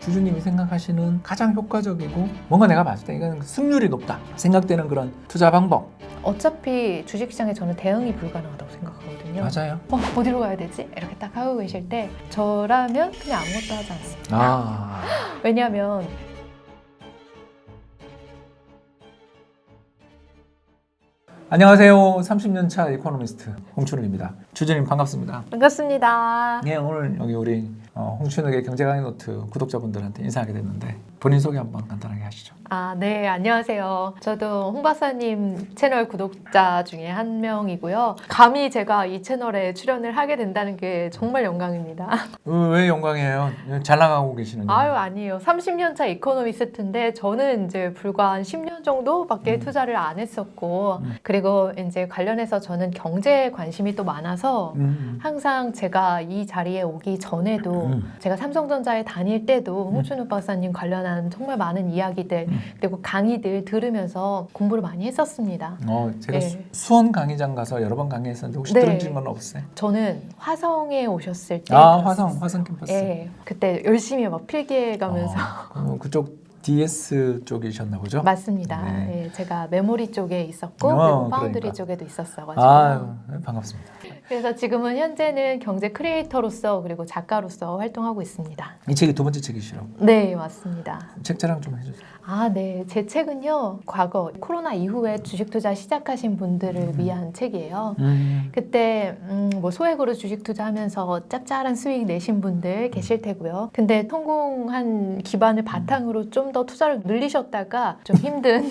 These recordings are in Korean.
주주님이 생각하시는 가장 효과적이고 뭔가 내가 봤을 때 이건 승률이 높다 생각되는 그런 투자 방법. 어차피 주식시장에 저는 대응이 불가능하다고 생각하거든요. 맞아요. 어디로 가야 되지? 이렇게 딱 하고 계실 때 저라면 그냥 아무것도 하지 않습니다. 왜냐하면 안녕하세요. 30년 차 이코노미스트 홍춘욱입니다. 주주님 반갑습니다. 반갑습니다. 네, 오늘 여기 우리 홍춘욱의 경제강의 노트 구독자분들한테 인사하게 됐는데 본인 소개 한번 간단하게 하시죠. 네, 안녕하세요. 저도 홍 박사님 채널 구독자 중에 한 명이고요. 감히 제가 이 채널에 출연을 하게 된다는 게 정말 영광입니다. 왜 영광이에요? 잘 나가고 계시는데. 아니에요. 30년 차 이코노미스트인데 저는 이제 불과 한 10년 정도밖에 투자를 안 했었고 그리고 이제 관련해서 저는 경제에 관심이 또 많아서 항상 제가 이 자리에 오기 전에도 제가 삼성전자에 다닐 때도 홍춘욱 박사님 관련한 정말 많은 이야기들 그리고 강의들 들으면서 공부를 많이 했었습니다. 제가 네. 수원 강의장 가서 여러 번 강의했었는데 혹시 네. 들으신 건 없어요? 저는 화성에 오셨을 때 화성 캠퍼스. 예, 그때 열심히 막 필기해 가면서 그쪽 DS 쪽이셨나 보죠? 맞습니다. 네. 예, 제가 메모리 쪽에 있었고 그리고 파운드리 그러니까. 쪽에도 있었어가지고 반갑습니다. 그래서 지금은 현재는 경제 크리에이터로서 그리고 작가로서 활동하고 있습니다. 이 책이 두 번째 책이시라고. 네, 맞습니다. 책 자랑 좀 해주세요. 네. 제 책은요. 과거 코로나 이후에 주식 투자 시작하신 분들을 위한 책이에요. 그때 뭐 소액으로 주식 투자하면서 짭짤한 수익 내신 분들 계실 테고요. 근데 성공한 기반을 바탕으로 좀 더 투자를 늘리셨다가 좀 힘든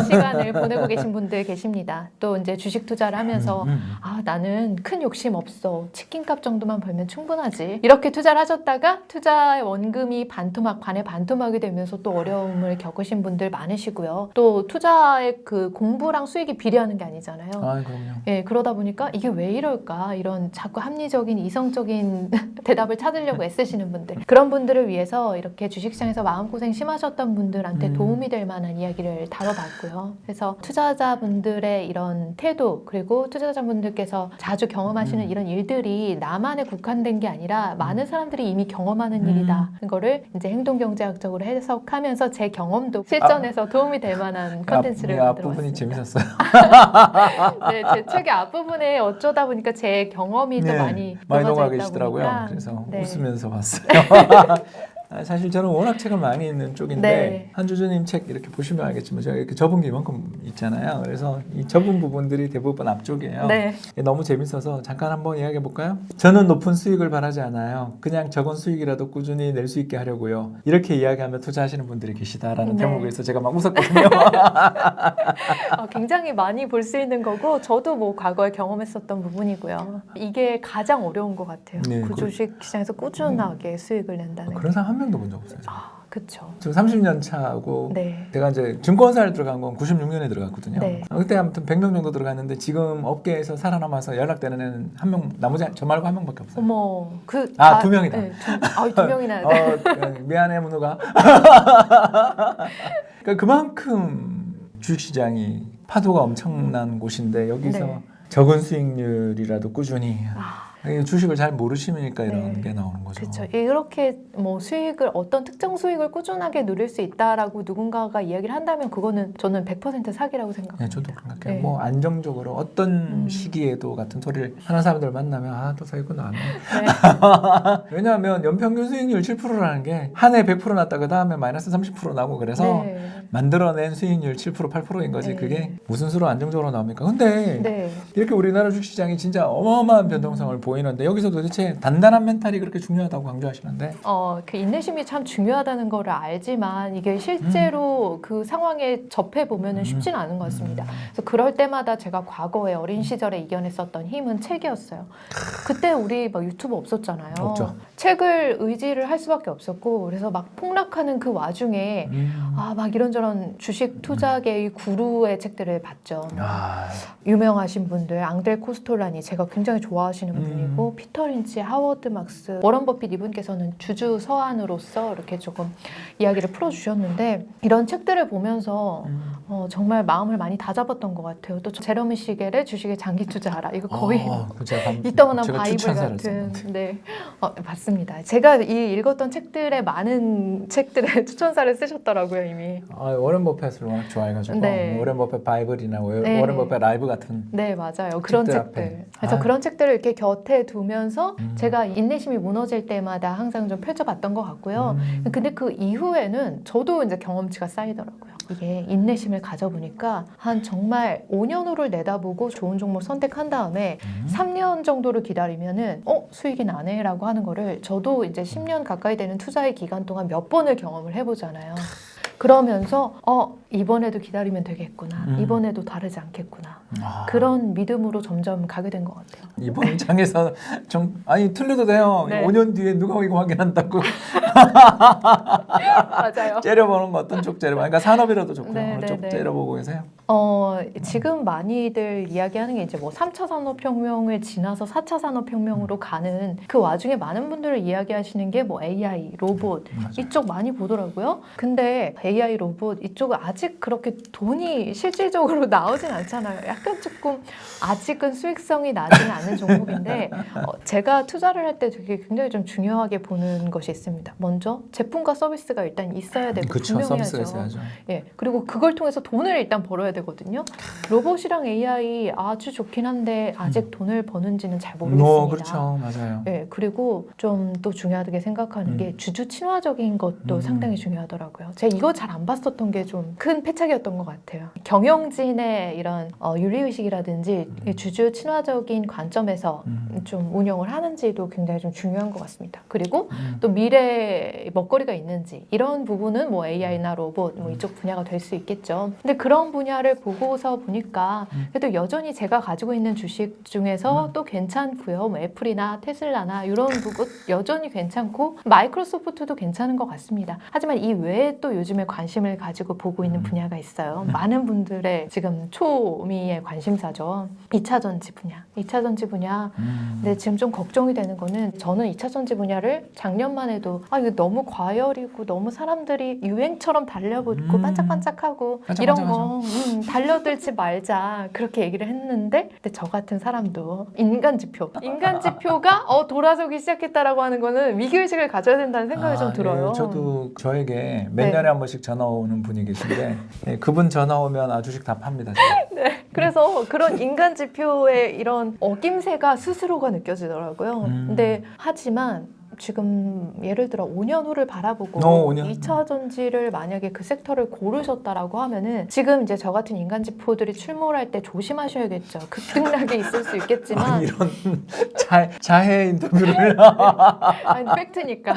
시간을 보내고 계신 분들 계십니다. 또 이제 주식 투자를 하면서 나는 큰 욕심 없어. 치킨값 정도만 벌면 충분하지. 이렇게 투자를 하셨다가 투자의 원금이 반에 반토막이 되면서 또 어려움을 겪으신 분들 많으시고요. 또 투자의 그 공부랑 수익이 비례하는 게 아니잖아요. 그럼요. 예, 그러다 보니까 이게 왜 이럴까? 이런 자꾸 합리적인 이성적인 대답을 찾으려고 애쓰시는 분들. 그런 분들을 위해서 이렇게 주식시장에서 마음고생 심하셨던 분들한테 도움이 될 만한 이야기를 다뤄봤고요. 그래서 투자자분들의 이런 태도 그리고 투자자분들께서 자주 경험하시는 이런 일들이 나만에 국한된 게 아니라 많은 사람들이 이미 경험하는 일이다. 이거를 이제 행동경제학적으로 해석하면서 제 경험도 실전에서 도움이 될 만한 컨텐츠를 만들어 앞부분이 봤습니다. 재밌었어요. 네, 제 책의 앞부분에 어쩌다 보니까 제 경험이 또 많이 녹아 녹아져 있다 계시더라고요. 보니까 그래서 네. 웃으면서 봤어요. 사실 저는 워낙 책을 많이 읽는 쪽인데 네. 한 주주님 책 이렇게 보시면 알겠지만 제가 이렇게 접은 게 이만큼 있잖아요. 그래서 이 접은 부분들이 대부분 앞쪽이에요. 네. 너무 재밌어서 잠깐 한번 이야기해 볼까요? 저는 높은 수익을 바라지 않아요. 그냥 적은 수익이라도 꾸준히 낼 수 있게 하려고요. 이렇게 이야기하며 투자하시는 분들이 계시다라는 네. 대목에서 제가 막 웃었거든요. 굉장히 많이 볼 수 있는 거고 저도 뭐 과거에 경험했었던 부분이고요. 이게 가장 어려운 것 같아요. 네, 그 주식 시장에서 꾸준하게 수익을 낸다는 게. 그런 사람 한 명도 본 적 없어요. 그렇죠. 지금 30년 차고 네. 제가 이제 증권사를 들어간 건 96년에 들어갔거든요. 네. 그때 아무튼 100명 정도 들어갔는데 지금 업계에서 살아남아서 연락되는 애는 한 명, 나머지 저 말고 한 명밖에 없어요. 어머, 두 명이다. 네, 두 명이나. 네. 미안해 문우가. 그러니까 그만큼 주식시장이 파도가 엄청난 곳인데 여기서 네. 적은 수익률이라도 꾸준히 주식을 잘 모르시니까 이런 네. 게 나오는 거죠. 그렇죠. 이렇게 뭐 수익을 어떤 특정 수익을 꾸준하게 누릴 수 있다라고 누군가가 이야기를 한다면 그거는 저는 100% 사기라고 생각합니다. 네, 저도 생각해요. 네. 뭐 안정적으로 어떤 시기에도 같은 소리를 하는 사람들 만나면 또 사기꾼 나왔네. 네. 왜냐하면 연평균 수익률 7%라는 게 한 해 100% 났다 그 다음에 마이너스 30% 나고 그래서 네. 만들어낸 수익률 7% 8%인 거지. 네. 그게 무슨 수로 안정적으로 나옵니까? 근데 네. 이렇게 우리나라 주식시장이 진짜 어마어마한 변동성을 보이는데 여기서 도대체 단단한 멘탈이 그렇게 중요하다고 강조하시는데 그 인내심이 참 중요하다는 거를 알지만 이게 실제로 그 상황에 접해 보면은 쉽지는 않은 것 같습니다. 그래서 그럴 때마다 제가 과거에 어린 시절에 이겨냈었던 힘은 책이었어요. 그때 우리 막 유튜브 없었잖아요. 없죠. 책을 의지를 할 수밖에 없었고 그래서 막 폭락하는 그 와중에 막 이런저런 주식 투자계의 구루의 책들을 봤죠. 유명하신 분들 앙드레 코스톨라니 제가 굉장히 좋아하시는 분이고 피터 린치, 하워드 막스, 워런 버핏 이분께서는 주주 서한으로서 이렇게 조금 이야기를 풀어주셨는데 이런 책들을 보면서 정말 마음을 많이 다잡았던 것 같아요. 또 제러미 시겔의 주식에 장기 투자하라. 이거 거의 이떠한 바이블 같은. 네, 맞습니다. 제가 읽었던 책들의 많은 책들의 추천사를 쓰셨더라고요 이미. 워렌 버핏을 워낙 좋아해가지고 네. 워렌 버핏 바이블이나 네. 워렌 버핏 라이브 같은. 네, 맞아요. 그런 책들. 그래서 아. 그런 책들을 이렇게 곁에 두면서 제가 인내심이 무너질 때마다 항상 좀 펼쳐봤던 것 같고요. 근데 그 이후에는 저도 이제 경험치가 쌓이더라고요. 이게 인내심을 가져보니까 한 정말 5년 후를 내다보고 좋은 종목 선택한 다음에 3년 정도를 기다리면은 수익이 나네라고 하는 거를 저도 이제 10년 가까이 되는 투자의 기간 동안 몇 번을 경험을 해보잖아요. 그러면서 이번에도 기다리면 되겠구나. 이번에도 다르지 않겠구나. 그런 믿음으로 점점 가게 된 것 같아요. 이번 장에서 틀려도 돼요. 네. 5년 뒤에 누가 이거 확인한다고. 맞아요. 째려보는 거 어떤 쪽 째려봐. 그러니까 산업이라도 좋고요. 네, 어느 쪽 네, 네. 째려보고 계세요? 지금 많이들 이야기하는 게 이제 뭐 3차 산업혁명을 지나서 4차 산업혁명으로 가는 그 와중에 많은 분들을 이야기하시는 게 뭐 AI, 로봇 이쪽 많이 보더라고요. 근데 AI, 로봇 이쪽은 아직 그렇게 돈이 실질적으로 나오진 않잖아요. 약간 조금 아직은 수익성이 나지는 않는 종목인데 제가 투자를 할 때 되게 굉장히 좀 중요하게 보는 것이 있습니다. 먼저 제품과 서비스가 일단 있어야 되고 그쵸, 서비스가 분명해야죠. 있어야죠. 예, 그리고 그걸 통해서 돈을 일단 벌어야 되거든요. 로봇이랑 AI 아주 좋긴 한데 아직 돈을 버는지는 잘 모르겠습니다. 그렇죠, 맞아요. 예, 그리고 좀 또 중요하게 생각하는 게 주주 친화적인 것도 상당히 중요하더라고요. 제가 이거 잘 안 봤었던 게 좀 큰 패착이었던 것 같아요. 경영진의 이런 윤리의식이라든지 주주 친화적인 관점에서 좀 운영을 하는지도 굉장히 좀 중요한 것 같습니다. 그리고 또 미래 먹거리가 있는지 이런 부분은 뭐 AI나 로봇 뭐 이쪽 분야가 될 수 있겠죠. 근데 그런 분야를 보고서 보니까 그래도 여전히 제가 가지고 있는 주식 중에서 또 괜찮고요. 뭐 애플이나 테슬라나 이런 부분 여전히 괜찮고 마이크로소프트도 괜찮은 것 같습니다. 하지만 이 외에 또 요즘에 관심을 가지고 보고 있는 분야가 있어요. 많은 분들의 지금 초미의 관심사죠. 2차 전지 분야. 2차 전지 분야. 근데 지금 좀 걱정이 되는 거는 저는 2차 전지 분야를 작년만 해도 이거 너무 과열이고 너무 사람들이 유행처럼 달려붙고 반짝반짝하고 이런 거 달려들지 말자 그렇게 얘기를 했는데 근데 저 같은 사람도 인간 지표가 돌아서기 시작했다라고 하는 거는 위기의식을 가져야 된다는 생각이 좀 들어요. 예, 저도 저에게 몇 네. 년에 한 번씩 전화 오는 분이 계신데 예, 그분 전화 오면 주식 다 팝니다. 네. 그래서 그런 인간 지표의 이런 어김새가 스스로가 느껴지더라고요. 근데 하지만 지금 예를 들어 5년 후를 바라보고 5년. 2차 전지를 만약에 그 섹터를 고르셨다라고 하면은 지금 이제 저 같은 인간 지표들이 출몰할 때 조심하셔야겠죠. 급등락이 있을 수 있겠지만 이런 자해 인터뷰를 아니 팩트니까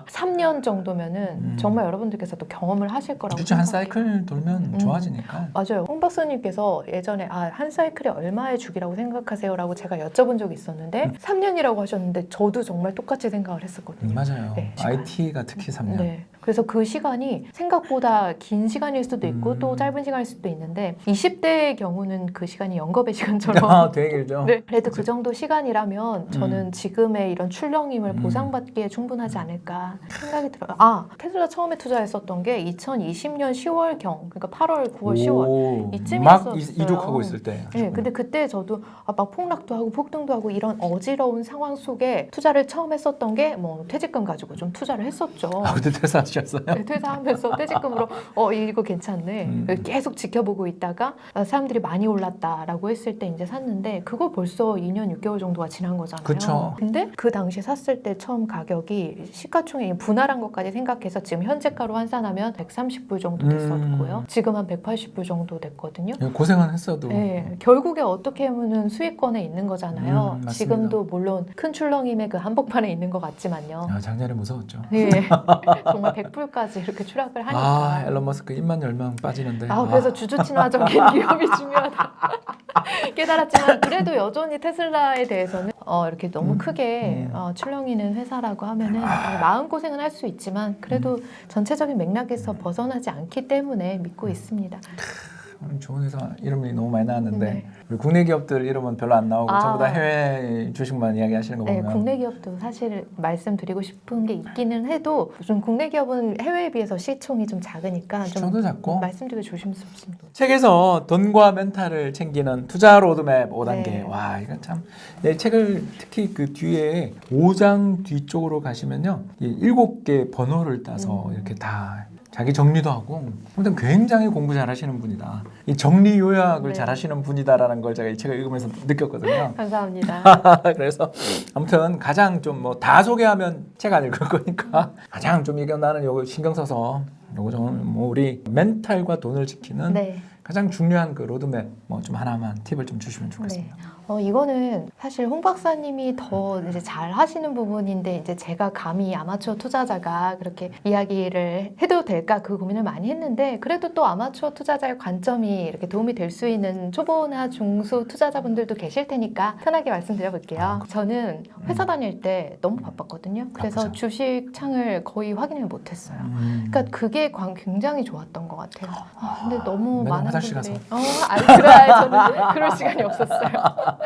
3년 정도면은 정말 여러분들께서도 경험을 하실 거라고 그렇죠. 한 생각해요. 사이클 돌면 좋아지니까. 맞아요. 홍 박사님께서 예전에 한 사이클이 얼마의 주기라고 생각하세요라고 제가 여쭤본 적이 있었는데 3년이라고 하셨는데 저도 정말 똑같이 생각을 했었거든요. 맞아요. 네, 시간. IT가 특히 3년. 네. 그래서 그 시간이 생각보다 긴 시간일 수도 있고 또 짧은 시간일 수도 있는데 20대의 경우는 그 시간이 영겁의 시간처럼 되게 길죠. 네. 그래도 그 정도 시간이라면 저는 지금의 이런 출렁임을 보상받기에 충분하지 않을까 생각이 들어요. 테슬라 처음에 투자했었던 게 2020년 10월경 그러니까 8월, 9월, 10월 이쯤이었어요. 막 이륙하고 있을 때. 네, 근데 그때 저도 막 폭락도 하고 폭등도 하고 이런 어지러운 상황 속에 투자를 처음 했었던 게 뭐 퇴직금 가지고 좀 투자를 했었죠. 그때 퇴사하셨어요? 네, 퇴사하면서 퇴직금으로 이거 괜찮네. 계속 지켜보고 있다가 사람들이 많이 올랐다라고 했을 때 이제 샀는데 그거 벌써 2년 6개월 정도가 지난 거잖아요. 그쵸. 근데 그 당시 샀을 때 처음 가격이 시가총액이 분할한 것까지 생각해서 지금 현재가로 환산하면 130불 정도 됐었고요. 지금 한 180불 정도 됐거든요. 고생은 했어도. 네, 결국에 어떻게 보면 수익권에 있는 거잖아요. 맞습니다. 지금도 물론 큰 출렁임의 그 한복판에 있는 것 같지만요. 작년에 무서웠죠. 네, 정말 100불까지 이렇게 추락을 하니까. 앨런 머스크 입만 열면 빠지는데. 그래서 주주 친화적인 위험이 중요하다 깨달았지만 그래도 여전히 테슬라에 대해서는 이렇게 너무 크게 출렁이는 회사라고 하면은 마음고생은 할 수 있지만 그래도 전체적인 맥락에서 벗어나지 않기 때문에 믿고 있습니다. 좋은 회사 이름이 너무 많이 나왔는데 네. 우리 국내 기업들 이름은 별로 안 나오고 아. 전부 다 해외 주식만 이야기하시는 거 네, 보면 국내 기업도 사실 말씀드리고 싶은 게 있기는 해도 좀 국내 기업은 해외에 비해서 시총이 좀 작으니까 좀 시총도 작고 말씀드리기 조심스럽습니다. 책에서 돈과 멘탈을 챙기는 투자 로드맵 5단계. 네. 와, 이건 참. 내 책을 특히 그 뒤에 5장 뒤쪽으로 가시면요. 이 7개 번호를 따서 이렇게 다 자기 정리도 하고 아무튼 굉장히 공부 잘하시는 분이다. 이 정리 요약을 네. 잘하시는 분이다라는 걸 제가 이 책을 읽으면서 느꼈거든요. 감사합니다. 그래서 아무튼 가장 좀 뭐 다 소개하면 책 안 읽을 거니까 가장 좀 이거 나는 요거 신경 써서 요거 좀 뭐 우리 멘탈과 돈을 지키는 네. 가장 중요한 그 로드맵 뭐 좀 하나만 팁을 좀 주시면 좋겠습니다. 이거는 사실 홍 박사님이 더 이제 잘 하시는 부분인데 이제 제가 감히 아마추어 투자자가 그렇게 이야기를 해도 될까 그 고민을 많이 했는데 그래도 또 아마추어 투자자의 관점이 이렇게 도움이 될 수 있는 초보나 중수 투자자분들도 계실 테니까 편하게 말씀드려 볼게요. 저는 회사 다닐 때 너무 바빴거든요. 그래서 바쁘죠. 주식 창을 거의 확인을 못했어요. 그러니까 그게 굉장히 좋았던 것 같아요. 근데 너무 맨날 많은 화장실 분들이 가서. 저는 그럴 시간이 없었어요.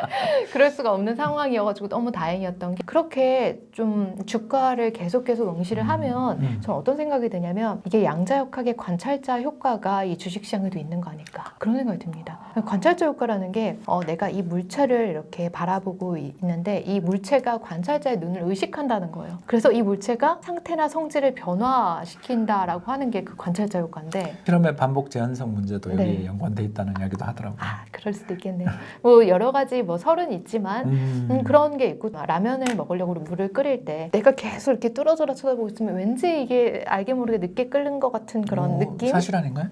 그럴 수가 없는 상황이어가지고 너무 다행이었던 게 그렇게 좀 주가를 계속 응시를 하면 저는 어떤 생각이 드냐면 이게 양자역학의 관찰자 효과가 이 주식시장에도 있는 거 아닐까 그런 생각이 듭니다. 관찰자 효과라는 게 내가 이 물체를 이렇게 바라보고 있는데 이 물체가 관찰자의 눈을 의식한다는 거예요. 그래서 이 물체가 상태나 성질을 변화시킨다라고 하는 게 그 관찰자 효과인데 실험의 반복 제한성 문제도 여기에 네. 연관돼 있다는 이야기도 하더라고요. 그럴 수도 있겠네요. 뭐 여러 가지 뭐 설은 있지만 그런 게 있고 라면을 먹으려고 물을 끓일 때 내가 계속 이렇게 뚫어져라 쳐다보고 있으면 왠지 이게 알게 모르게 늦게 끓는 것 같은 그런 느낌? 사실 아닌가요?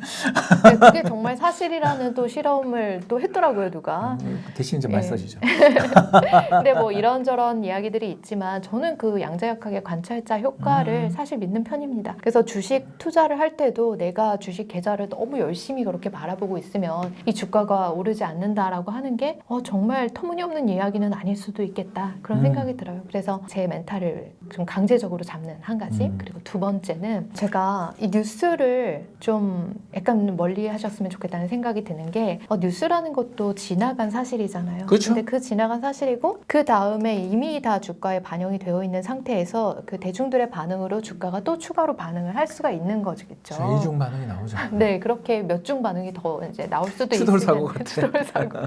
네, 그게 정말 사실이라는 또 실험을 또 했더라고요 누가. 대신 이제 말씀하시죠. 근데 뭐 이런저런 이야기들이 있지만 저는 그 양자역학의 관찰자 효과를 사실 믿는 편입니다. 그래서 주식 투자를 할 때도 내가 주식 계좌를 너무 열심히 그렇게 바라보고 있으면 이 주가가 오르지 않는다라고 하는 게 정말 터무니없는 이야기는 아닐 수도 있겠다 그런 생각이 들어요. 그래서 제 멘탈을 좀 강제적으로 잡는 한 가지. 그리고 두 번째는 제가 이 뉴스를 좀 약간 멀리 하셨으면 좋겠다는 생각이 드는 게 뉴스라는 것도 지나간 사실이잖아요. 그렇죠. 근데 그 지나간 사실이고 그 다음에 이미 다 주가에 반영이 되어 있는 상태에서 그 대중들의 반응으로 주가가 또 추가로 반응을 할 수가 있는 거겠죠. 이중 반응이 나오죠. 네, 그렇게 몇 중 반응이 더 이제 나올 수도 추돌 있으니까 사고 같아. 추돌 사고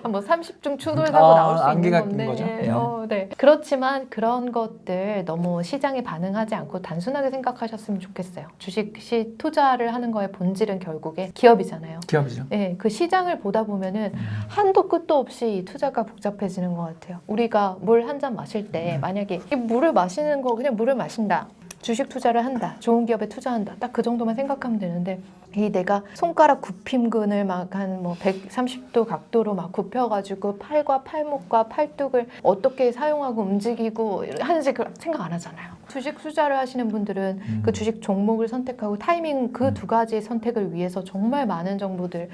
뭐 30중 추돌 사고 나올 수 안개 있는 같은 건데. 거죠? 네. 그렇지만 그런 것들 너무 시장에 반응하지 않고 단순하게 생각하셨으면 좋겠어요. 주식시 투자를 하는 거의 본질은 결국에 기업이잖아요. 기업이죠. 네, 그 시장을 보다 보면은 한도 끝도 없이 이 투자가 복잡해지는 것 같아요. 우리가 물 한 잔 마실 때 만약에 이 물을 마시는 거 그냥 물을 마신다. 주식 투자를 한다. 좋은 기업에 투자한다. 딱 그 정도만 생각하면 되는데 이 내가 손가락 굽힘근을 막 한 뭐 130도 각도로 막 굽혀가지고 팔과 팔목과 팔뚝을 어떻게 사용하고 움직이고 하는지 생각 안 하잖아요. 주식 투자를 하시는 분들은 그 주식 종목을 선택하고 타이밍 그 두 가지 선택을 위해서 정말 많은 정보들에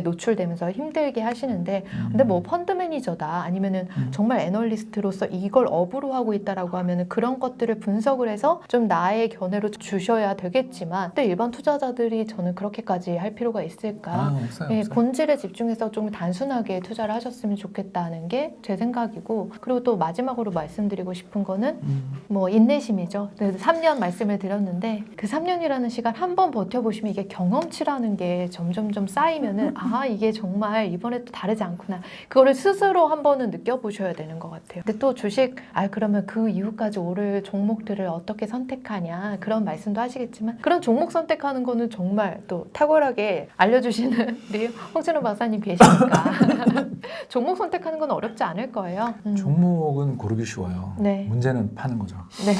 노출되면서 힘들게 하시는데 근데 뭐 펀드 매니저다 아니면은 정말 애널리스트로서 이걸 업으로 하고 있다라고 하면은 그런 것들을 분석을 해서 좀 나의 견해로 주셔야 되겠지만 근데 일반 투자자들이 저는 그렇게까지 할 필요가 있을까? 없어요. 네, 없어요. 본질에 집중해서 좀 단순하게 투자를 하셨으면 좋겠다는 게 제 생각이고 그리고 또 마지막으로 말씀드리고 싶은 거는 뭐 인내심이죠. 3년 말씀을 드렸는데 그 3년이라는 시간 한 번 버텨보시면 이게 경험치라는 게 점점점 쌓이면은 이게 정말 이번에 또 다르지 않구나. 그거를 스스로 한 번은 느껴보셔야 되는 것 같아요. 근데 또 주식 그러면 그 이후까지 오를 종목들을 어떻게 선택하냐 그런 말씀도 하시겠지만 그런 종목 선택하는 거는 정말 또 탁월하게 알려주시는 우리 홍진호 박사님 계시니까 종목 선택하는 건 어렵지 않을 거예요. 종목은 고르기 쉬워요. 네. 문제는 파는 거죠. 네.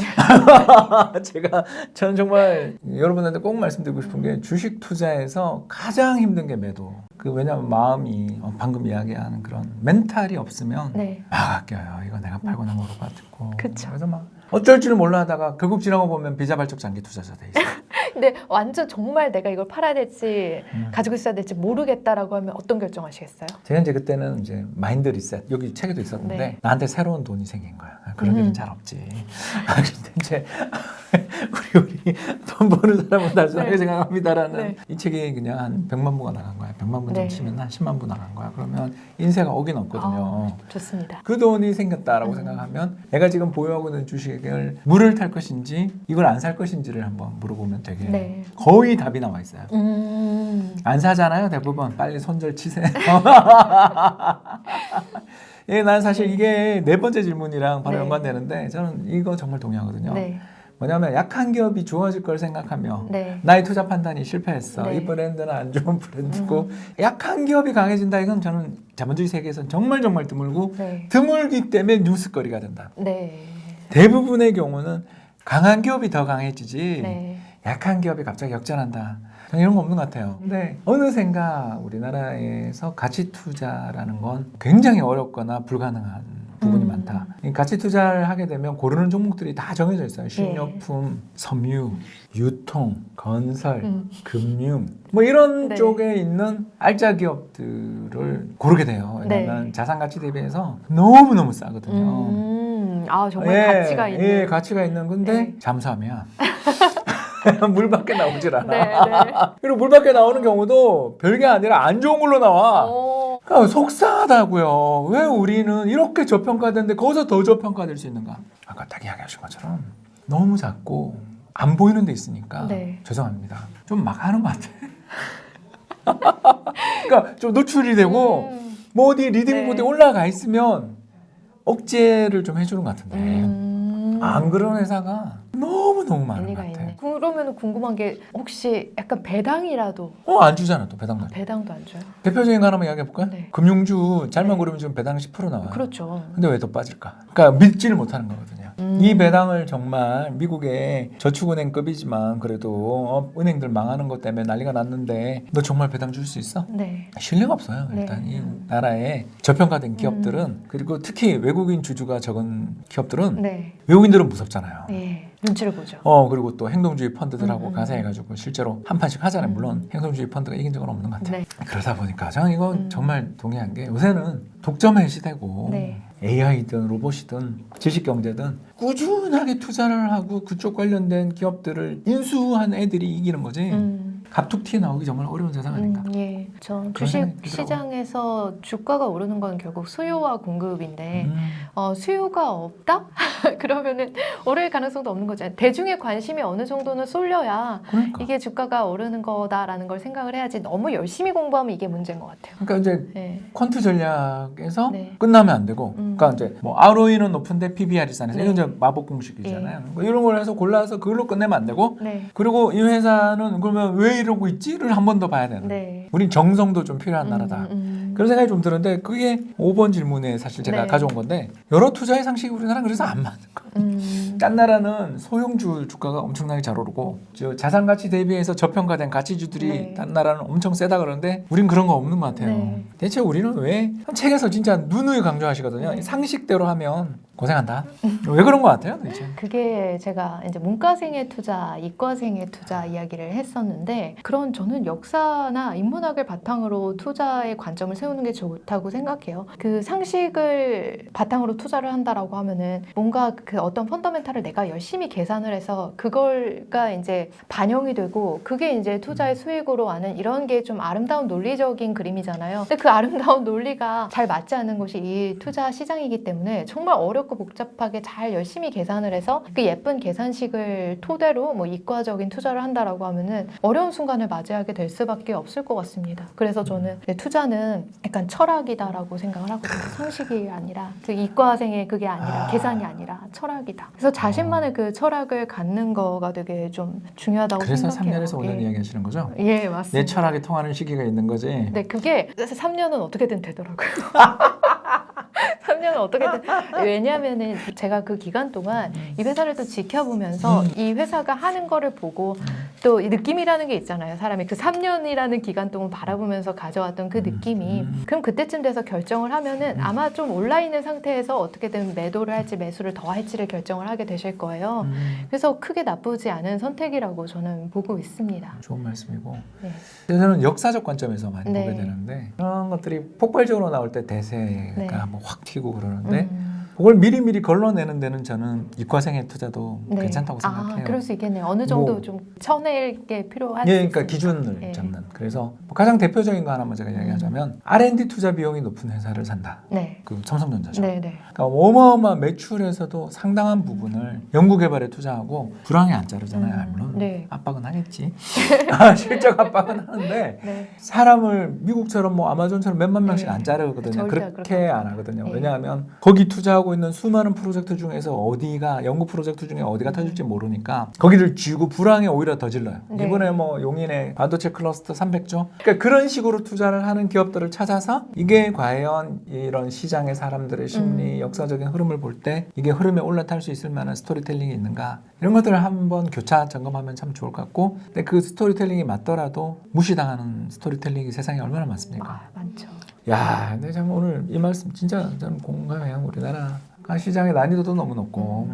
저는 정말 여러분한테 꼭 말씀드리고 싶은 게 주식 투자에서 가장 힘든 게 매도. 왜냐하면 마음이 방금 이야기하는 그런 멘탈이 없으면 네. 아껴요. 이거 내가 팔고 난 것 같고. 그쵸. 그래서 막 어쩔 줄 몰라 하다가 결국 지나고 보면 비자발적 장기 투자자 돼 있어요. 근데 완전 정말 내가 이걸 팔아야 될지 가지고 있어야 될지 모르겠다라고 하면 어떤 결정하시겠어요? 제가 이제 그때는 이제 마인드 리셋 여기 책에도 있었는데 네. 나한테 새로운 돈이 생긴 거야. 그런 일은 잘 없지. 근데 이제 우리 우리 돈 버는 사람은 단순하게 네. 생각합니다라는 네. 이 책이 그냥 한 100만 부가 나간 거야. 100만 부 네. 치면 한 10만 부 나간 거야. 그러면 인세가 오긴 없거든요. 좋습니다. 그 돈이 생겼다라고 음. 생각하면 내가 지금 보유하고 있는 주식을 물을 탈 것인지 이걸 안 살 것인지를 한번 물어보면 되게 네. 거의 답이 나와 있어요. 안 사잖아요, 대부분. 빨리 손절 치세요. 예, 난 사실 이게 네 번째 질문이랑 바로 네. 연관되는데 저는 이거 정말 동의하거든요. 네. 뭐냐면 약한 기업이 좋아질 걸 생각하며 네. 나의 투자 판단이 실패했어. 네. 이 브랜드는 안 좋은 브랜드고 약한 기업이 강해진다. 이건 저는 자본주의 세계에서는 정말 드물고 네. 드물기 때문에 뉴스거리가 된다. 네. 대부분의 경우는 강한 기업이 더 강해지지 네. 약한 기업이 갑자기 역전한다. 저는 이런 거 없는 것 같아요. 근데 어느샌가 우리나라에서 가치 투자라는 건 굉장히 어렵거나 불가능한 부분이 많다. 이 가치 투자를 하게 되면 고르는 종목들이 다 정해져 있어요. 식료품, 섬유, 유통, 건설, 금융 뭐 이런 네. 쪽에 있는 알짜 기업들을 고르게 돼요. 왜냐하면 네. 자산 가치 대비해서 너무너무 싸거든요. 정말 가치가 있는. 예, 가치가 있는 건데 네. 잠수하면 물밖에 나오질 않아. 네, 네. 그리고 물밖에 나오는 경우도 별게 아니라 안 좋은 걸로 나와. 그러니까 속상하다고요. 왜 우리는 이렇게 저평가되는데 거기서 더 저평가될 수 있는가? 아까 딱 이야기하신 것처럼 너무 작고 안 보이는 데 있으니까 네. 죄송합니다. 좀 막 하는 것 같아. 그러니까 좀 노출이 되고 뭐 어디 리딩보드에 네. 올라가 있으면 억제를 좀 해주는 것 같은데 안 그런 회사가 너무너무 많은 것 일리가 같아. 있네. 그러면 궁금한 게 혹시 약간 배당이라도 안 주잖아 또 배당도. 배당도 안 줘요? 대표적인 거 하나만 이야기해볼까요? 네. 금융주 잘만 네. 고르면 지금 배당 10% 나와요. 그렇죠. 근데 왜 더 빠질까? 그러니까 믿지를 못하는 거거든요. 이 배당을 정말 미국의 저축은행급이지만 그래도 은행들 망하는 것 때문에 난리가 났는데 너 정말 배당 줄 수 있어? 네. 신뢰가 없어요. 네. 일단 이 나라의 저평가된 기업들은 그리고 특히 외국인 주주가 적은 기업들은 네. 외국인들은 무섭잖아요. 네. 눈치를 보죠. 그리고 또 행동주의 펀드들하고 가세해가지고 실제로 한 판씩 하잖아요. 물론 행동주의 펀드가 이긴 적은 없는 것 같아요. 네. 그러다 보니까 저는 이건 정말 동의한 게 요새는 독점의 시대고 네. AI든 로봇이든 지식경제든 꾸준하게 투자를 하고 그쪽 관련된 기업들을 인수한 애들이 이기는 거지. 갑툭튀에 나오기 정말 어려운 세상 아닌가. 예. 저 그런 주식 생각이 들더라고요. 시장에서 주가가 오르는 건 결국 수요와 공급인데 음. 수요가 없다? 그러면은 오를 가능성도 없는 거잖아요. 대중의 관심이 어느 정도는 쏠려야 그러니까. 이게 주가가 오르는 거다라는 걸 생각을 해야지 너무 열심히 공부하면 이게 문제인 것 같아요. 그러니까 이제 네. 퀀트 전략에서 네. 끝나면 안 되고, 그러니까 이제 뭐 ROE는 높은데 PBR이 싸네. 네. 이건 이제 마법 공식이잖아요. 뭐 이런 걸 해서 골라서 그걸로 끝내면 안 되고, 네. 그리고 이 회사는 그러면 왜 이러고 있지를 한 번 더 봐야 되는. 네. 우린 정성도 좀 필요한 나라다. 그런 생각이 좀 드는데 그게 5번 질문에 사실 제가 네. 가져온 건데 여러 투자의 상식이 우리나라는 그래서 안 맞는 거예요. 딴 나라는 소형주 주가가 엄청나게 잘 오르고 자산 가치 대비해서 저평가된 가치주들이 네. 딴 나라는 엄청 세다 그러는데 우린 그런 거 없는 것 같아요. 네. 대체 우리는 왜 책에서 진짜 누누이 강조하시거든요. 네. 상식대로 하면 고생한다. 왜 그런 것 같아요, 도대체? 그게 제가 이제 문과생의 투자, 이과생의 투자 이야기를 했었는데 그런 저는 역사나 인문학을 바탕으로 투자의 관점을 세우는 게 좋다고 생각해요. 그 상식을 바탕으로 투자를 한다라고 하면은 뭔가 그 어떤 펀더멘탈을 내가 열심히 계산을 해서 그걸가 이제 반영이 되고 그게 이제 투자의 수익으로 하는 이런 게 좀 아름다운 논리적인 그림이잖아요. 근데 그 아름다운 논리가 잘 맞지 않는 것이 이 투자 시장이기 때문에 정말 어렵고 복잡하게 잘 열심히 계산을 해서 그 예쁜 계산식을 토대로 뭐 이과적인 투자를 한다라고 하면은 어려운 순간을 맞이하게 될 수밖에 없을 것 같습니다. 그래서 저는 투자는 약간 철학이다라고 생각을 하거든요. 상식이 아니라 그 이과생의 그게 아니라 계산이 아니라 철학이다. 그래서 자신만의 그 철학을 갖는 거가 되게 좀 중요하다고 그래서 생각해요. 3년에서 5년 이야기 하시는 거죠? 예, 맞습니다. 내 철학이 통하는 시기가 있는 거지. 네, 그게 3년은 어떻게든 되더라고요. 3년은 어떻게든 왜냐하면은 제가 그 기간 동안 이 회사를 또 지켜보면서 이 회사가 하는 거를 보고 또 이 느낌이라는 게 있잖아요. 사람이 그 3년이라는 기간 동안 바라보면서 가져왔던 그 느낌이 그럼 그때쯤 돼서 결정을 하면은 아마 좀 올라있는 상태에서 어떻게든 매도를 할지 매수를 더 할지를 결정을 하게 되실 거예요. 그래서 크게 나쁘지 않은 선택이라고 저는 보고 있습니다. 좋은 말씀이고. 네. 저는 역사적 관점에서 많이 네. 보게 되는데 그런 것들이 폭발적으로 나올 때 대세가 네. 뭐 확 튀고 그러는데 그걸 미리미리 걸러내는 데는 저는 이과생의 투자도 네. 괜찮다고 생각해요. 그럴 수 있겠네요. 어느 정도 뭐, 좀 쳐낼 게 필요한. 예, 그러니까 기준을 네. 잡는. 그래서 뭐 가장 대표적인 거 하나만 제가 이야기하자면 R&D 투자 비용이 높은 회사를 산다. 네. 그 삼성전자죠. 네, 네. 그러니까 어마어마한 매출에서도 상당한 부분을 연구개발에 투자하고 불황에 안 자르잖아요. 물론 네. 압박은 하겠지. 실적 압박은 하는데 네. 사람을 미국처럼 뭐 아마존처럼 몇만 명씩 네. 안 자르거든요. 절대 그렇게 그렇게 안 하거든요. 네. 왜냐하면 거기 투자하고 있는 수많은 프로젝트 중에서 어디가 연구 프로젝트 중에 어디가 터질지 모르니까 거기를 쥐고 불황에 오히려 더 질러요. 네. 이번에 뭐 용인의 반도체 클러스터 300조. 그러니까 그런 식으로 투자를 하는 기업들을 찾아서 이게 과연 이런 시장의 사람들의 심리, 역사적인 흐름을 볼 때 이게 흐름에 올라탈 수 있을 만한 스토리텔링이 있는가 이런 것들을 한번 교차 점검하면 참 좋을 것 같고, 근데 그 스토리텔링이 맞더라도 무시당하는 스토리텔링이 세상에 얼마나 많습니까? 많죠. 야, 근데 참 오늘 이 말씀 진짜 저는 공감해요. 우리나라가 시장의 난이도도 너무 높고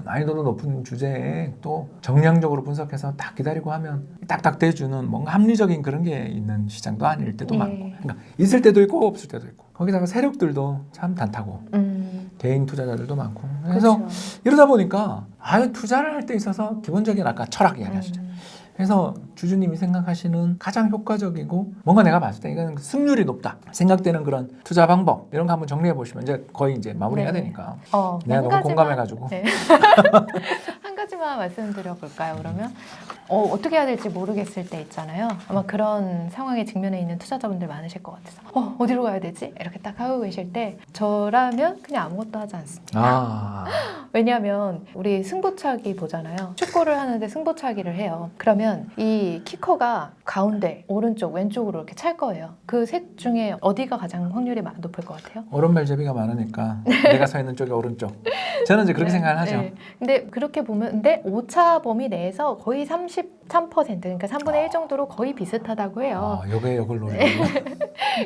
난이도도 높은 주제에 또 정량적으로 분석해서 딱 기다리고 하면 딱딱 대주는 뭔가 합리적인 그런 게 있는 시장도 아닐 때도 네. 많고, 그러니까 있을 때도 있고 없을 때도 있고, 거기다가 세력들도 참 단타고 개인 투자자들도 많고, 그래서 그렇죠. 이러다 보니까 투자를 할 때 있어서 기본적인 아까 철학 이야기하시죠. 그래서 주주님이 생각하시는 가장 효과적이고 뭔가 내가 봤을 때 이건 승률이 높다 생각되는 그런 투자 방법 이런 거 한번 정리해 보시면 이제 거의 이제 마무리해야 네. 되니까 한 내가 너무 가지만, 공감해가지고 네. 한 가지만 말씀드려 볼까요? 그러면 어떻게 해야 될지 모르겠을 때 있잖아요. 아마 그런 상황에 직면해 있는 투자자분들 많으실 것 같아서 어디로 가야 되지? 이렇게 딱 하고 계실 때 저라면 그냥 아무것도 하지 않습니다. 왜냐하면 우리 승부차기 보잖아요. 축구를 하는데 승부차기를 해요. 그러면 이 키커가 가운데, 오른쪽, 왼쪽으로 이렇게 찰 거예요. 그 셋 중에 어디가 가장 확률이 높을 것 같아요? 오른발잡이가 많으니까 내가 서 있는 쪽이 오른쪽. 저는 이제 그렇게 생각을 하죠. 네. 근데 그렇게 보면 근데 오차 범위 내에서 거의 33% 그러니까 3분의 1 정도로 거의 비슷하다고 해요. 요게 요걸 노리고.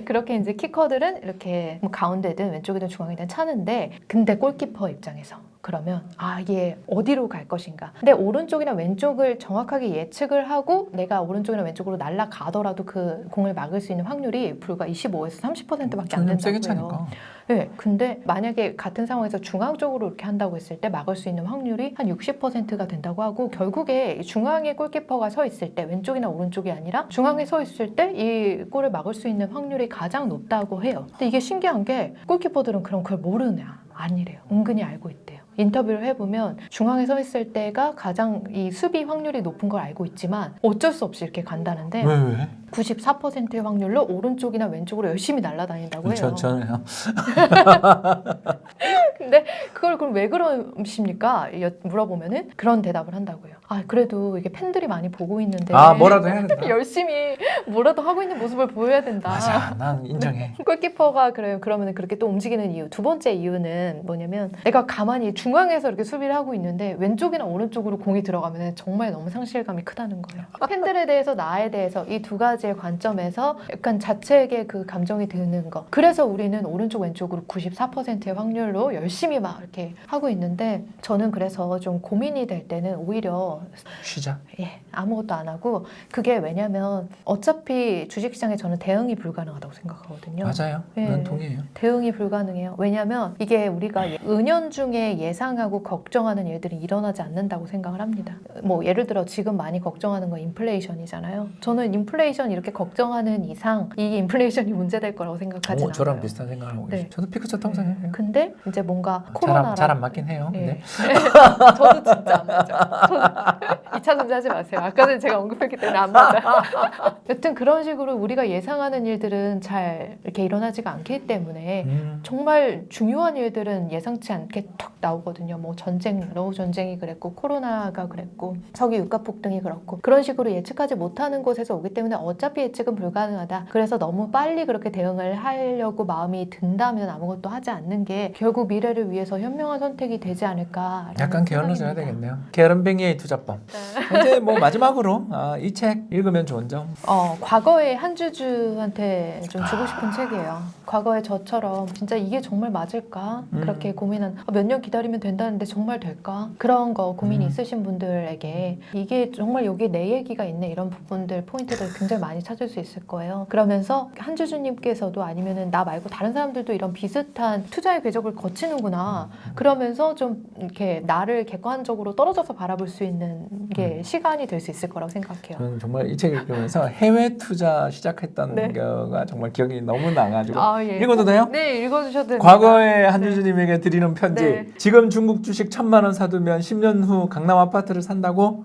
그렇게 이제 키커들은 이렇게 뭐 가운데든 왼쪽이든 중앙이든 차는데, 근데 골키퍼 입장에서 그러면 이게 어디로 갈 것인가. 근데 오른쪽이나 왼쪽을 정확하게 예측을 하고 내가 오른쪽이나 왼쪽으로 날아가더라도 그 공을 막을 수 있는 확률이 불과 25에서 30%밖에 안 좀 세게 된다고 해요. 차니까. 네, 근데 만약에 같은 상황에서 중앙 쪽으로 이렇게 한다고 했을 때 막을 수 있는 확률이 한 60%가 된다고 하고, 결국에 이 중앙에 골키퍼가 서 있을 때 왼쪽이나 오른쪽이 아니라 중앙에 서 있을 때 이 골을 막을 수 있는 확률이 가장 높다고 해요. 근데 이게 신기한 게 골키퍼들은 그럼 그걸 모르냐? 아니래요. 은근히 알고 있대요. 인터뷰를 해보면 중앙에 서 있을 때가 가장 이 수비 확률이 높은 걸 알고 있지만 어쩔 수 없이 이렇게 간다는데 왜? 94%의 확률로 오른쪽이나 왼쪽으로 열심히 날아다닌다고 해요. 저는요. 근데 그걸 그럼 왜 그러십니까? 물어보면은 그런 대답을 한다고요. 그래도 이게 팬들이 많이 보고 있는데 뭐라도 해야 된다. 열심히 뭐라도 하고 있는 모습을 보여야 된다. 맞아, 난 인정해. 골키퍼가 그러면 그렇게 또 움직이는 이유, 두 번째 이유는 뭐냐면 내가 가만히 중앙에서 이렇게 수비를 하고 있는데 왼쪽이나 오른쪽으로 공이 들어가면 정말 너무 상실감이 크다는 거예요. 팬들에 대해서 나에 대해서 이 두 가지의 관점에서 약간 자책의 그 감정이 드는 거. 그래서 우리는 오른쪽 왼쪽으로 94%의 확률로 열심히 막 이렇게 하고 있는데, 저는 그래서 좀 고민이 될 때는 오히려 쉬자. 아무것도 안 하고, 그게 왜냐면 어차피 주식시장에 저는 대응이 불가능하다고 생각하거든요. 맞아요. 네. 난 동의해요. 대응이 불가능해요. 왜냐면 이게 우리가 은연중에 예상하고 걱정하는 일들이 일어나지 않는다고 생각을 합니다. 뭐 예를 들어 지금 많이 걱정하는 건 인플레이션이잖아요. 저는 인플레이션 이렇게 걱정하는 이상 이 인플레이션이 문제될 거라고 생각하지 않아요. 저랑 비슷한 생각을 하고 계시죠. 네. 저도 피크처 통상해요. 근데 이제 뭔가 코로나라 잘 안 맞긴 해요. 네. 근데 저도 진짜 안 맞아. 2차 전지하지 마세요. 아까 전에 제가 언급했기 때문에 안 맞아요. 여튼 그런 식으로 우리가 예상하는 일들은 잘 이렇게 일어나지가 않기 때문에 정말 중요한 일들은 예상치 않게 툭 나오거든요. 뭐 러우 전쟁이 그랬고 코로나가 그랬고 석유 유가 폭등이 그렇고, 그런 식으로 예측하지 못하는 곳에서 오기 때문에 어차피 예측은 불가능하다. 그래서 너무 빨리 그렇게 대응을 하려고 마음이 든다면 아무것도 하지 않는 게 결국 미래를 위해서 현명한 선택이 되지 않을까. 약간 게을러져야 되겠네요. 게으름뱅이의 투자법. 이제 뭐 마지막으로 이 책 읽으면 좋은 점. 과거의 한주주한테 좀 주고 싶은 책이에요. 과거의 저처럼 진짜 이게 정말 맞을까? 그렇게 고민한 몇 년 기다리면 된다는데 정말 될까? 그런 거 고민이 있으신 분들에게 이게 정말 여기 내 얘기가 있네, 이런 부분들 포인트들 굉장히 많이 찾을 수 있을 거예요. 그러면서 한주주님께서도 아니면은 나 말고 다른 사람들도 이런 비슷한 투자의 궤적을 거친 되는구나. 그러면서 좀 이렇게 나를 객관적으로 떨어져서 바라볼 수 있는 게 시간이 될 수 있을 거라고 생각해요. 저는 정말 이 책 읽으면서 해외 투자 시작했던 네. 거가 정말 기억이 너무 나가지고 예. 읽어도 돼요? 네, 읽어주셔도 됩니다. 과거에 한주주님에게 드리는 편지. 네. 지금 중국 주식 1,000만 원 사두면 10년 후 강남 아파트를 산다고?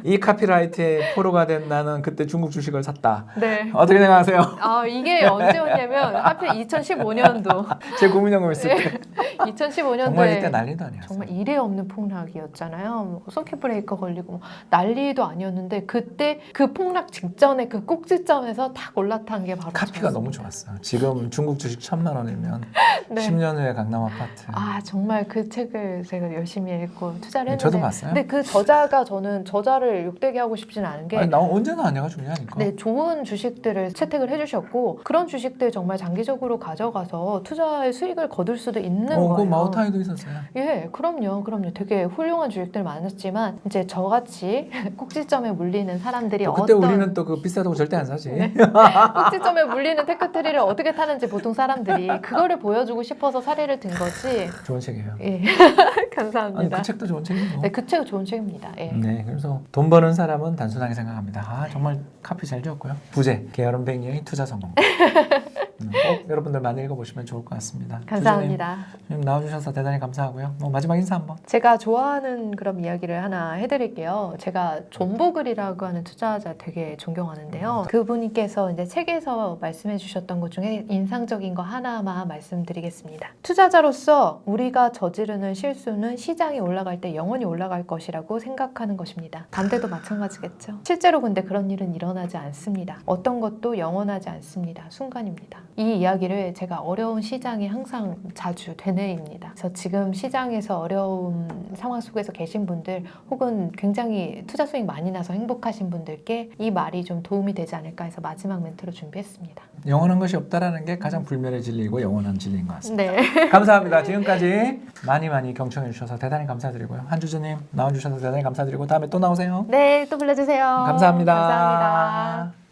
이 카피라이트의 포로가 된 나는 그때 중국 주식을 샀다. 네. 어떻게 생각하세요? 이게 언제였냐면 하필 2015년도. 제 국민연금 있을 때. 2015년도에 정말 이때 난리도 아니었어요. 정말 이례 없는 폭락이었잖아요. 뭐 서킷 브레이커 걸리고 뭐 난리도 아니었는데 그때 그 폭락 직전에 그 꼭지점에서 탁 올라탄 게 바로 카피가 저였습니다. 너무 좋았어요. 지금 중국 주식 1,000만 원이면 네. 10년 후에 강남 아파트. 정말 그 책을 제가 열심히 읽고 투자를 했는데 저도 봤어요. 근데 그 저자가 저는 저자를 욕되게 하고 싶지는 않은 게 아니, 나 언제나 아내가 중요하니까. 네, 좋은 주식들을 채택을 해주셨고 그런 주식들 정말 장기적으로 가져가서 투자의 수익을 거둘 수도 있는 그 거예요. 마오타이도 있었어요. 예, 그럼요. 되게 훌륭한 주식들 많았지만 이제 저같이 꼭지점에 물리는 사람들이 그때 우리는 또 그 비싸다고 절대 안 사지. 네. 꼭지점에 물리는 테크트리를 어떻게 타는지 보통 사람들이 그거를 보여주고 싶어서 사례를 든 거지. 좋은 책이에요. 예, 아니 감사합니다. 그 책도 좋은 책이고. 네, 그 책은 좋은 책입니다. 예. 네, 그래서 돈 버는 사람은 단순하게 생각합니다. 정말 카피 잘 지었고요. 부재, 게으른 백녀의 투자 성공. 꼭 여러분들 많이 읽어보시면 좋을 것 같습니다. 감사합니다. 주님 나와주셔서 대단히 감사하고요. 마지막 인사 한번. 제가 좋아하는 그런 이야기를 하나 해드릴게요. 제가 존 보글이라고 하는 투자자 되게 존경하는데요. 그분께서 이제 책에서 말씀해주셨던 것 중에 인상적인 거 하나만 말씀드리겠습니다. 투자자로서 우리가 저지르는 실수는 시장이 올라갈 때 영원히 올라갈 것이라고 생각하는 것입니다. 반대도 마찬가지겠죠. 실제로 근데 그런 일은 일어나지 않습니다. 어떤 것도 영원하지 않습니다. 순간입니다. 이 이야기를 제가 어려운 시장에 항상 자주 되뇌입니다. 그래서 지금 시장에서 어려운 상황 속에서 계신 분들 혹은 굉장히 투자 수익 많이 나서 행복하신 분들께 이 말이 좀 도움이 되지 않을까 해서 마지막 멘트로 준비했습니다. 영원한 것이 없다라는 게 가장 불멸의 진리이고 영원한 진리인 것 같습니다. 네. 감사합니다. 지금까지 많이 경청해 주셔서 대단히 감사드리고요. 한주주님 나와주셔서 대단히 감사드리고 다음에 또 나오세요. 네, 또 불러주세요. 감사합니다. 감사합니다.